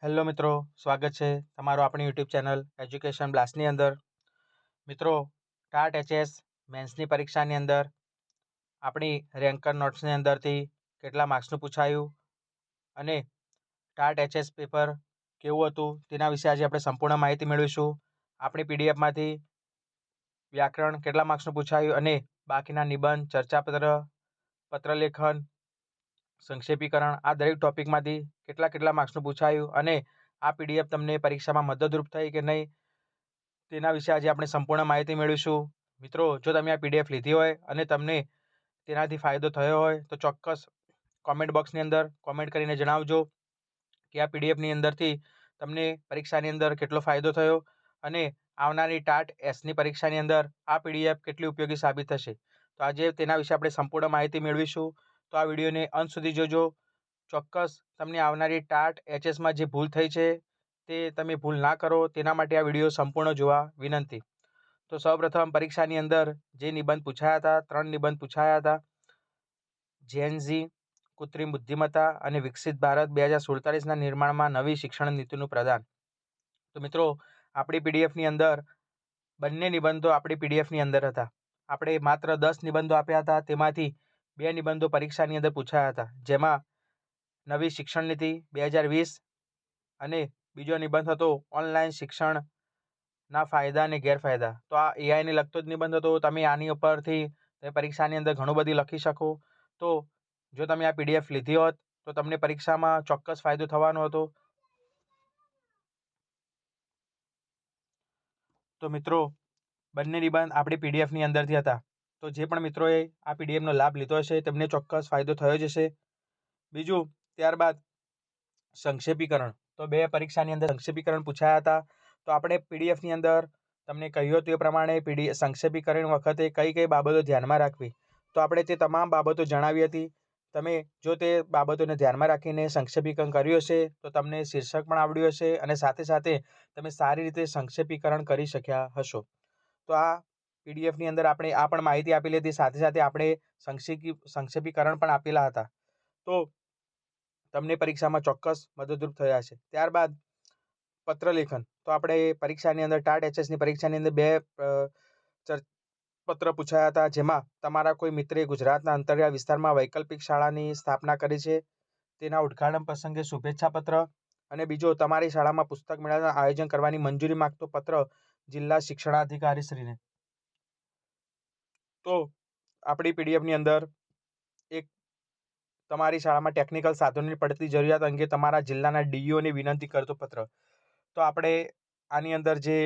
Hello મિત્રો, સ્વાગત છે તમારું આપણી યુટ્યુબ ચેનલ એજ્યુકેશન બ્લાસ્ટની અંદર. મિત્રો, ટાટ એચએસ મેન્સની પરીક્ષાની અંદર આપણી રેન્કર નોટ્સની અંદરથી કેટલા માર્ક્સનું પૂછાયું અને ટાટ એચએસ પેપર કેવું હતું તેના વિશે આજે આપણે સંપૂર્ણ માહિતી મેળવીશું. આપણી પીડીએફમાંથી વ્યાકરણ કેટલા માર્ક્સનું પૂછાયું અને બાકીના નિબંધ, ચર્ચાપત્ર, પત્રલેખન, સંક્ષેપીકરણ આ દરેક ટોપિકમાંથી કેટલા માર્ક્સનું પૂછાયું અને આ પીડીએફ તમને પરીક્ષામાં મદદરૂપ થઈ કે નહીં તેના વિશે આજે આપણે સંપૂર્ણ માહિતી મેળવીશું. મિત્રો, જો તમે આ પીડીએફ લીધી હોય અને તમને તેનાથી ફાયદો થયો હોય તો ચોક્કસ કોમેન્ટ બોક્સની અંદર કોમેન્ટ કરીને જણાવજો કે આ પીડીએફની અંદરથી તમને પરીક્ષાની અંદર કેટલો ફાયદો થયો અને આવનારી ટાટ એસની પરીક્ષાની અંદર આ પીડીએફ કેટલી ઉપયોગી સાબિત થશે. તો આજે તેના વિશે આપણે સંપૂર્ણ માહિતી મેળવીશું. તો આ વિડીયોને અંત સુધી જોજો. ચોક્કસ તમને આવનારી ટાટ એચએસમાં જે ભૂલ થઈ છે તે તમે ભૂલ ના કરો તેના માટે આ વિડીયો સંપૂર્ણ જોવા વિનંતી. તો સૌપ્રથમ પરીક્ષાની અંદર જે નિબંધ પૂછાયા હતા, 3 નિબંધ પૂછાયા હતા. જેનઝી, કૃત્રિમ બુદ્ધિમત્તા અને વિકસિત ભારત 2047ના નિર્માણમાં નવી શિક્ષણ નીતિનું પ્રદાન. તો મિત્રો, આપણી પીડીએફની અંદર બંને નિબંધો આપણી પીડીએફની અંદર હતા. આપણે માત્ર 10 નિબંધો આપ્યા હતા, તેમાંથી 2 નિબંધો પરીક્ષાની અંદર પૂછાયા હતા, જેમાં નવી શિક્ષણ નીતિ 2020 અને બીજો નિબંધ હતો ઓનલાઈન શિક્ષણના ફાયદા અને ગેરફાયદા. તો આ એઆઈને લગતો જ નિબંધ હતો. તમે આની ઉપરથી તમે પરીક્ષાની અંદર ઘણું બધું લખી શકો. તો જો તમે આ પીડીએફ લીધી હોત તો તમને પરીક્ષામાં ચોક્કસ ફાયદો થવાનો હતો. તો મિત્રો, બંને નિબંધ આપણી પીડીએફની અંદરથી હતા. તો જે પણ મિત્રોએ આ પીડીએફનો લાભ લીધો હશે તેમને ચોક્કસ ફાયદો થયો જ હશે. બીજું, ત્યારબાદ સંક્ષેપીકરણ. તો 2 પરીક્ષાની અંદર સંક્ષેપીકરણ પૂછાયા હતા. તો આપણે પીડીએફની અંદર તમને કહ્યું હતું એ પ્રમાણે સંક્ષેપીકરણ વખતે કઈ બાબતો ધ્યાનમાં રાખવી, તો આપણે તે તમામ બાબતો જણાવી હતી. તમે જો તે બાબતોને ધ્યાનમાં રાખીને સંક્ષેપીકરણ કર્યું હશે તો તમને શીર્ષક પણ આવડ્યું હશે અને સાથે સાથે તમે સારી રીતે સંક્ષેપીકરણ કરી શક્યા હશો. તો આ પીડીએફની અંદર આપણે આ પણ માહિતી આપેલી હતી, સાથે સાથે આપણે સંક્ષેપીકરણ પણ આપેલા હતા. તો તમને પરીક્ષામાં ચોક્કસ મદદરૂપ થયા છે. ત્યારબાદ પત્રલેખન. તો આપણે પરીક્ષાની અંદર ટાટ એચએસની પરીક્ષાની અંદર 2 પત્ર પૂછાયા હતા, જેમાં તમારા કોઈ મિત્રે ગુજરાતના અંતરિયાળ વિસ્તારમાં વૈકલ્પિક શાળાની સ્થાપના કરી છે તેના ઉદ્ઘાટન પ્રસંગે શુભેચ્છા પત્ર, અને બીજો તમારી શાળામાં પુસ્તક મેળાનું આયોજન કરવાની મંજૂરી માંગતો પત્ર જિલ્લા શિક્ષણાધિકારીશ્રીને. તો આપણી પીડીએફની અંદર એક તમારી શાળામાં ટેકનિકલ સાધનોની પડતી જરૂરિયાત અંગે તમારા જિલ્લાના ડીઈઓને વિનંતી કરતો પત્ર. તો આપણે આની અંદર જે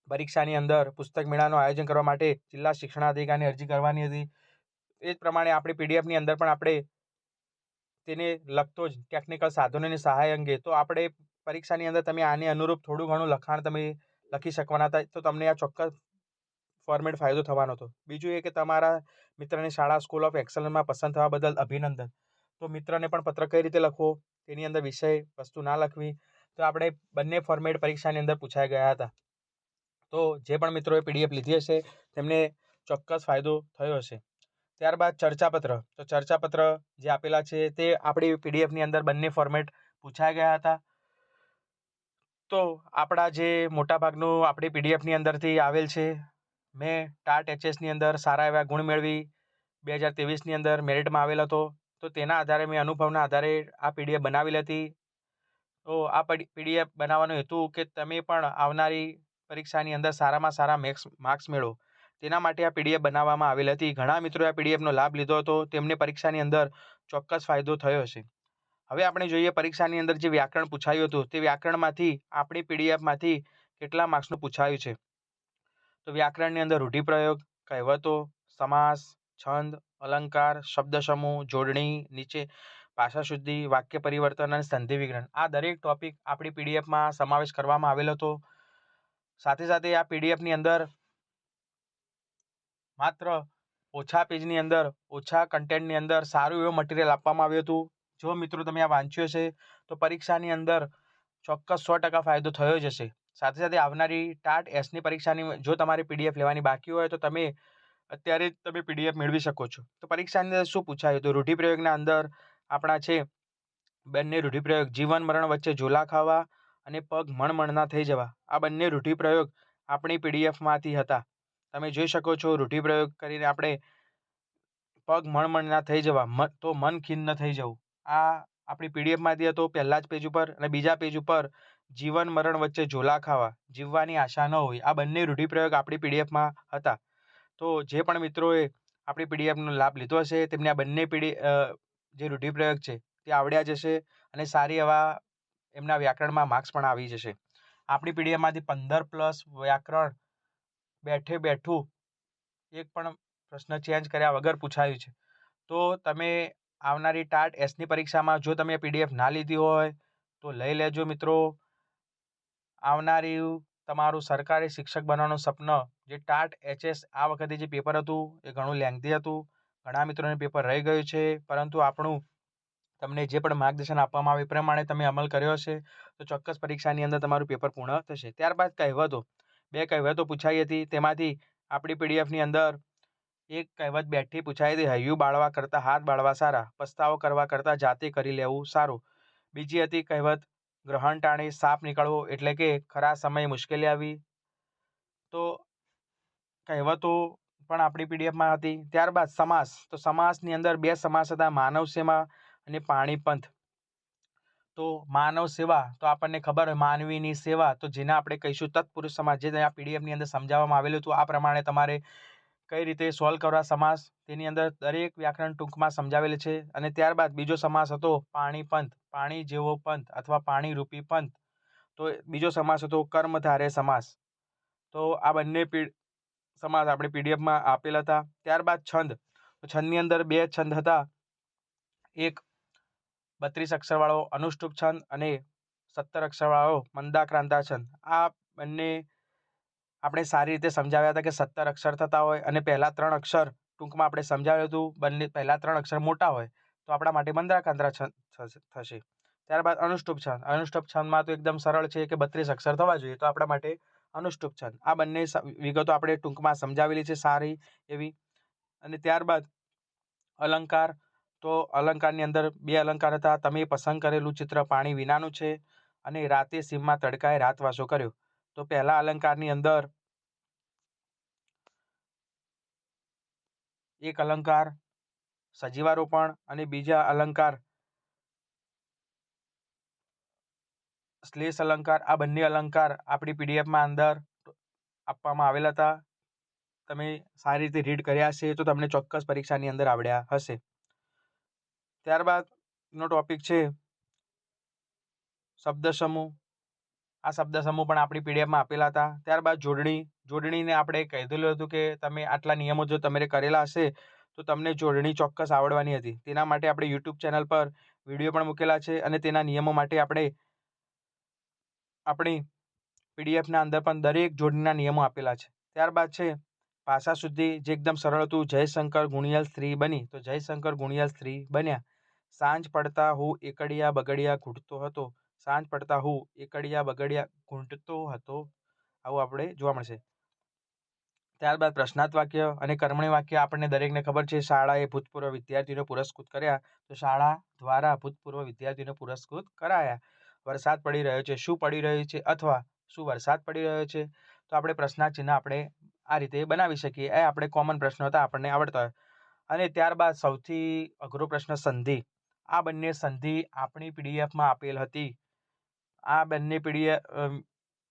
પરીક્ષાની અંદર પુસ્તક મેળાનું આયોજન કરવા માટે જિલ્લા શિક્ષણાધિકારીને અરજી કરવાની હતી, એ જ પ્રમાણે આપણી પીડીએફની અંદર પણ આપણે તેને લગતો જ ટેકનિકલ સાધનોની સહાય અંગે તો આપણે પરીક્ષાની અંદર તમે આને અનુરૂપ થોડું ઘણું લખાણ તમે લખી શકવાના હતા. તો તમને આ ચોક્કસ ફોર્મેટ ફાયદો થવાનો હતો. બીજું એ કે તમારા મિત્રને શાળા સ્કૂલ ઓફ એક્સલન્સમાં પસંદ થવા બદલ અભિનંદન. તો મિત્રને પણ પત્ર કઈ રીતે લખવો, તેની અંદર વિષય વસ્તુ ના લખવી. તો આપણે બંને ફોર્મેટ પરીક્ષાની અંદર પૂછાઈ ગયા હતા. તો જે પણ મિત્રોએ પીડીએફ લીધી હશે તેમને ચોક્કસ ફાયદો થયો હશે. ત્યારબાદ ચર્ચાપત્ર. તો ચર્ચાપત્ર જે આપેલા છે તે આપણી પીડીએફની અંદર બંને ફોર્મેટ પૂછાઈ ગયા હતા. તો આપણા જે મોટાભાગનું આપણી પીડીએફની અંદરથી આવેલ છે. મેં ટાટ એચએસની અંદર સારા એવા ગુણ મેળવી 2023ની અંદર મેરિટમાં આવેલ હતો. તો તેના આધારે મેં અનુભવના આધારે આ પીડીએફ બનાવેલી હતી. તો આ પીડીએફ બનાવવાનો હેતુ કે તમે પણ આવનારી પરીક્ષાની અંદર સારામાં સારા માર્ક્સ મેળવો, તેના માટે આ પીડીએફ બનાવવામાં આવેલી હતી. ઘણા મિત્રોએ આ પીડીએફનો લાભ લીધો હતો, તેમને પરીક્ષાની અંદર ચોક્કસ ફાયદો થયો હશે. હવે આપણે જોઈએ પરીક્ષાની અંદર જે વ્યાકરણ પૂછાયું હતું તે વ્યાકરણમાંથી આપણી પીડીએફમાંથી કેટલા માર્ક્સનું પૂછાયું છે. તો વ્યાકરણની અંદર રૂઢિપ્રયોગ, કહેવતો, સમાસ, છંદ, અલંકાર, શબ્દ સમૂહ, જોડણી, નીચે ભાષા શુદ્ધિ, વાક્ય પરિવર્તન અને સંધિ વિગ્રહણ આ દરેક ટોપિક આપણી પીડીએફમાં સમાવેશ કરવામાં આવેલો હતો. સાથે સાથે આ પીડીએફની અંદર માત્ર ઓછા પેજની અંદર ઓછા કન્ટેન્ટની અંદર સારું એવું મટીરિયલ આપવામાં આવ્યું હતું. જો મિત્રો તમે આ વાંચ્યું હશે તો પરીક્ષાની અંદર ચોક્કસ 100% ફાયદો થયો જ હશે. સાથે સાથે આવનારી ટાટ એસની પરીક્ષાની જો તમારી પીડીએફ લેવાની બાકી હોય તો તમે અત્યારે જ તમે પીડીએફ મેળવી શકો છો. તો પરીક્ષાની અંદર શું પૂછાયું હતું? રૂઢિપ્રયોગના અંદર આપણા છે બંને રૂઢિપ્રયોગ જીવન મરણ વચ્ચે ઝોલા ખાવા અને પગ મણમણના થઈ જવા, આ બંને રૂઢિપ્રયોગ આપણી પીડીએફમાંથી હતા. તમે જોઈ શકો છો રૂઢિપ્રયોગ કરીને આપણે પગ મણમણના થઈ જવા તો મન ખિન્ન થઈ જવું, આ આપણી પીડીએફમાંથી હતો પહેલા જ પેજ ઉપર. અને બીજા પેજ ઉપર જીવન મરણ વચ્ચે ઝોલા ખાવા, જીવવાની આશા ન હોય, આ બંને રૂઢિપ્રયોગ આપણી પીડીએફમાં હતા. તો જે પણ મિત્રોએ આપણી પીડીએફનો લાભ લીધો હશે તેમને આ બંને જે રૂઢિપ્રયોગ છે તે આવડ્યા જશે અને સારી એવા એમના વ્યાકરણમાં માર્ક્સ પણ આવી જશે. આપણી પીડીએફમાંથી 15+ વ્યાકરણ બેઠે બેઠું એક પણ પ્રશ્ન ચેન્જ કર્યા વગર પૂછાયું છે. તો તમે આવનારી ટાટ એસની પરીક્ષામાં જો તમે પીડીએફ ના લીધી હોય તો લઈ લેજો મિત્રો. આવનારી તમારું સરકારી શિક્ષક બનવાનું સપનું, જે ટાટ એચએસ આ વખતે જે પેપર હતું એ ઘણું લેન્થી હતું, ઘણા મિત્રોને પેપર રહી ગયું છે, પરંતુ આપણું તમને જે પણ માર્ગદર્શન આપવામાં આવે એ પ્રમાણે તમે અમલ કર્યો હશે તો ચોક્કસ પરીક્ષાની અંદર તમારું પેપર પૂર્ણ થશે. ત્યારબાદ કહેવતો, 2 કહેવતો પૂછાઈ હતી. તેમાંથી આપણી પીડીએફની અંદર એક કહેવત બેઠી પૂછાઈ હતી, હૈયું બાળવા કરતાં હાથ બાળવા સારા, પસ્તાવો કરવા કરતાં જાતે કરી લેવું સારું. બીજી હતી કહેવત, ગ્રહણ ટાણે સાપ નીકળવો, એટલે કે ખરા સમયે મુશ્કેલી આવી. તો કહેવતો પણ આપણી પીડીએફમાં હતી. ત્યારબાદ સમાસ, તો સમાસની અંદર 2 સમાસ હતા, માનવ સેવા અને પાણીપંથ. તો માનવ સેવા તો આપણને ખબર હોય માનવીની સેવા, તો જેને આપણે કહીશું તત્પુરુષ સમાસ, જે આ પીડીએફની અંદર સમજાવવામાં આવેલું હતું. આ પ્રમાણે તમારે કઈ રીતે સોલ્વ કરવા સમાસ, તેની અંદર દરેક વ્યાકરણ ટૂંકમાં સમજાવેલું છે. અને ત્યારબાદ બીજો સમાસ હતો પાણીપંથ, પાણી જેવો પંથ અથવા પાણી રૂપી પંથ. તો બીજો સમાસ હતો કર્મધારય સમાસ. તો આ બંને સમાસ આપણે પીડીએફમાં આપેલા હતા. ત્યારબાદ છંદ, તો છંદની અંદર 2 છંદ હતા, એક 32 અક્ષરવાળો અનુષ્ટુપ છંદ અને 17 અક્ષરવાળો મંદાક્રાંતા છંદ. આ બંને આપણે સારી રીતે સમજાવ્યા હતા કે 17 અક્ષર થતા હોય અને પહેલા 3 અક્ષર ટૂંકમાં આપણે સમજાવ્યું હતું, બંને પહેલા 3 અક્ષર મોટા હોય તો આપણા માટે મંદાક્રાંતા છંદ થશે. ત્યારબાદ અનુષ્ટુપ છંદ, અનુષ્ટુપ છંદમાં તો એકદમ સરળ છે કે 32 અક્ષર થવા જોઈએ, તો આપણા માટે અનુષ્ટુપ છંદ. આ બંને વિગતો આપણે ટૂંકમાં સમજાવેલી છે સારી એવી. અને ત્યારબાદ અલંકાર, તો અલંકારની અંદર 2 અલંકાર હતા, તમે પસંદ કરેલું ચિત્ર પાણી વિનાનું છે અને રાતે સીમમાં તડકાએ રાતવાસો કર્યો. તો પહેલા અલંકારની અંદર એક અલંકાર સજીવારોપણ અને બીજા અલંકાર શ્લેષ અલંકાર. આ બંને અલંકાર આપણી પીડીએફમાં અંદર આપવામાં આવેલા હતા. તમે સારી રીતે રીડ કર્યા હશે તો તમને ચોક્કસ પરીક્ષાની અંદર આવડ્યા હશે. ત્યારબાદનો ટોપિક છે શબ્દ સમૂહ. આ શબ્દ સમૂહ પણ આપણી પીડીએફમાં આપેલા હતા. ત્યારબાદ જોડણી, જોડણીને આપણે કહેલું હતું કે તમે આટલા નિયમો જો તમે કરેલા હશે તો તમને જોડણી ચોક્કસ આવડવાની હતી. તેના માટે આપણે યુટ્યુબ ચેનલ પર વિડીયો પણ મૂકેલા છે અને તેના નિયમો માટે આપણે આપણી પીડીએફના અંદર પણ દરેક જોડણીના નિયમો આપેલા છે. ત્યારબાદ છે ભાષા શુદ્ધિ, જે એકદમ સરળ હતું, જયશંકર ગુણિયલ સ્ત્રી બની, તો જયશંકર ગુણિયલ સ્ત્રી બન્યા. સાંજ પડતા હું એકડિયા બગડિયા ઘૂંટતો હતો, સાંજ પડતા હું એકડિયા બગડિયા ઘૂંટતો હતો, આવું આપણે જોવા મળશે. ત્યારબાદ પ્રશ્નાર્થ વાક્ય અને કર્મણી વાક્ય આપણને દરેકને ખબર છે, શાળાએ ભૂતપૂર્વ વિદ્યાર્થીઓને પુરસ્કૃત કર્યા, તો શાળા દ્વારા ભૂતપૂર્વ વિદ્યાર્થીઓને પુરસ્કૃત કરાયા. વરસાદ પડી રહ્યો છે, શું પડી રહ્યું છે અથવા શું વરસાદ પડી રહ્યો છે, તો આપણે પ્રશ્નાર્થ ચિહ્ન આપણે આ રીતે બનાવી શકીએ. એ આપણે કોમન પ્રશ્નો હતા, આપણને આવડતા હોય. અને ત્યારબાદ સૌથી અઘરો પ્રશ્ન સંધિ. આ બંને સંધિ આપણી પીડીએફમાં આપેલ હતી. આ બંને પીડીએફ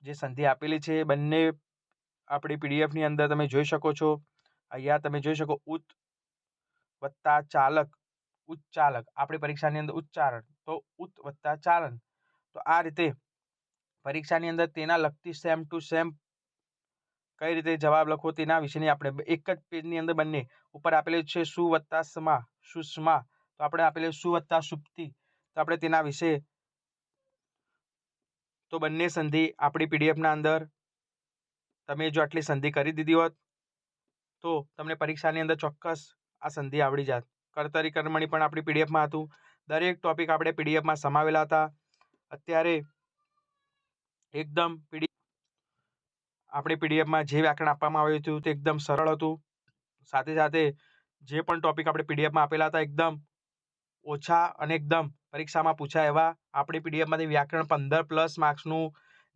જે સંધિ આપેલી છે બંને આપણી પીડીએફની અંદર તમે જોઈ શકો છો. અહીંયા તમે જોઈ શકો ઉત વત્તા ચાલક, ઉચ્ચાલક. આપણી પરીક્ષાની અંદર ઉચ્ચારણ, તો ઉત વત્તા ચાલન. તો આ રીતે પરીક્ષાની અંદર તેના લગતી સેમ ટુ સેમ કઈ રીતે જવાબ લખવો તેના વિશેની આપણે એક જ પેજની અંદર બંને ઉપર આપેલું છે સુ વત્તા સમા, સુષ્મા, તો આપણે આપેલું સુ વત્તા સુપ્તિ, તો આપણે તેના વિશે તો બંને સંધિ આપણી પીડીએફના અંદર તમે જો આટલી સંધિ કરી દીધી હોત તો તમને પરીક્ષાની અંદર ચોક્કસ આ સંધિ આવડી જાત. કર્તરી કર્મણી પણ આપણી પીડીએફમાં હતું. દરેક ટોપિક આપણે પીડીએફમાં સમાવેલા હતા. અત્યારે એકદમ આપણી પીડીએફમાં જે વ્યાકરણ આપવામાં આવ્યું હતું તે એકદમ સરળ હતું. સાથે સાથે જે પણ ટોપિક આપણે પીડીએફમાં આપેલા હતા એકદમ ઓછા અને એકદમ પરીક્ષામાં પૂછાય એવા આપણી પીડીએફમાંથી વ્યાકરણ 15+ માર્ક્સનું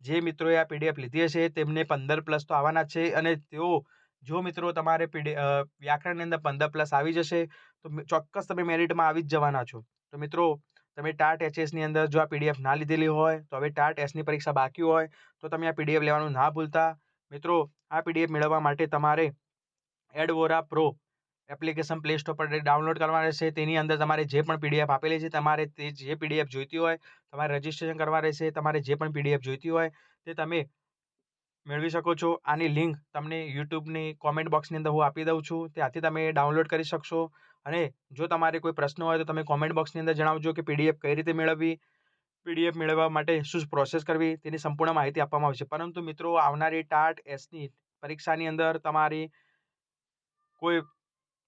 જે મિત્રોએ આ પીડીએફ લીધી હશે તેમને 15+ તો આવવાના જ છે. અને તેઓ જો મિત્રો તમારે વ્યાકરણની અંદર 15+ આવી જશે તો ચોક્કસ તમે મેરિટમાં આવી જ જવાના છો. તો મિત્રો તમે ટાટ એચએસની અંદર જો આ પીડીએફ ના લીધેલી હોય તો હવે ટાટ એસની પરીક્ષા બાકી હોય તો તમે આ પીડીએફ લેવાનું ના ભૂલતા. મિત્રો આ પીડીએફ મેળવવા માટે તમારે એડવોરા પ્રો એપ્લિકેશન પ્લે સ્ટોર પર ડાઉનલોડ કરવા રહેશે. તેની અંદર તમારે જે પણ પીડીએફ આપેલી છે તમારે તે જે પીડીએફ જોઈતી હોય તમારે રજીસ્ટ્રેશન કરવા રહેશે. તમારે જે પણ પીડીએફ જોઈતી હોય તે તમે મેળવી શકો છો. આની લિંક તમને યુટ્યુબની કોમેન્ટ બોક્સની અંદર હું આપી દઉં છું, ત્યાંથી તમે ડાઉનલોડ કરી શકશો. અને જો તમારે કોઈ પ્રશ્ન હોય તો તમે કોમેન્ટ બોક્સની અંદર જણાવજો કે પીડીએફ કઈ રીતે મેળવવી, પીડીએફ મેળવવા માટે શું પ્રોસેસ કરવી, તેની સંપૂર્ણ માહિતી આપવામાં આવશે. પરંતુ મિત્રો આવનારી ટાટ એસની પરીક્ષાની અંદર તમારી કોઈ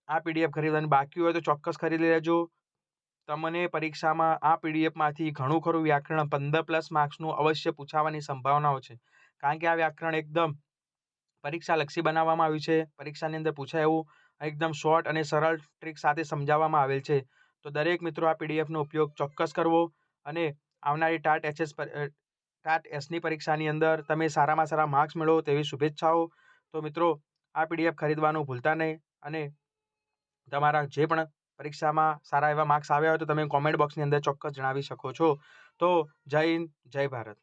આ પીડીએફ ખરીદવાની બાકી હોય તો ચોક્કસ ખરીદી લેજો. તમને પરીક્ષામાં આ પીડીએફમાંથી ઘણું ખરું વ્યાકરણ 15+ માર્ક્સનું અવશ્ય પૂછાવાની સંભાવનાઓ છે. કારણ કે આ વ્યાકરણ એકદમ પરીક્ષાલક્ષી બનાવવામાં આવ્યું છે. પરીક્ષાની અંદર પૂછાય એવું એકદમ શોર્ટ અને સરળ ટ્રીક સાથે સમજાવવામાં આવેલ છે. તો દરેક મિત્રો આ પીડીએફનો ઉપયોગ ચોક્કસ કરવો અને આવનારી ટાટ એસની પરીક્ષાની અંદર તમે સારામાં સારા માર્ક્સ મેળવો તેવી શુભેચ્છાઓ. તો મિત્રો આ પીડીએફ ખરીદવાનું ભૂલતા નહીં. અને તમારા જે પણ પરીક્ષામાં સારા એવા માર્ક્સ આવ્યા હોય તો તમે કોમેન્ટ બોક્સની અંદર ચોક્કસ જણાવી શકો છો. તો જય હિન્દ, જય ભારત.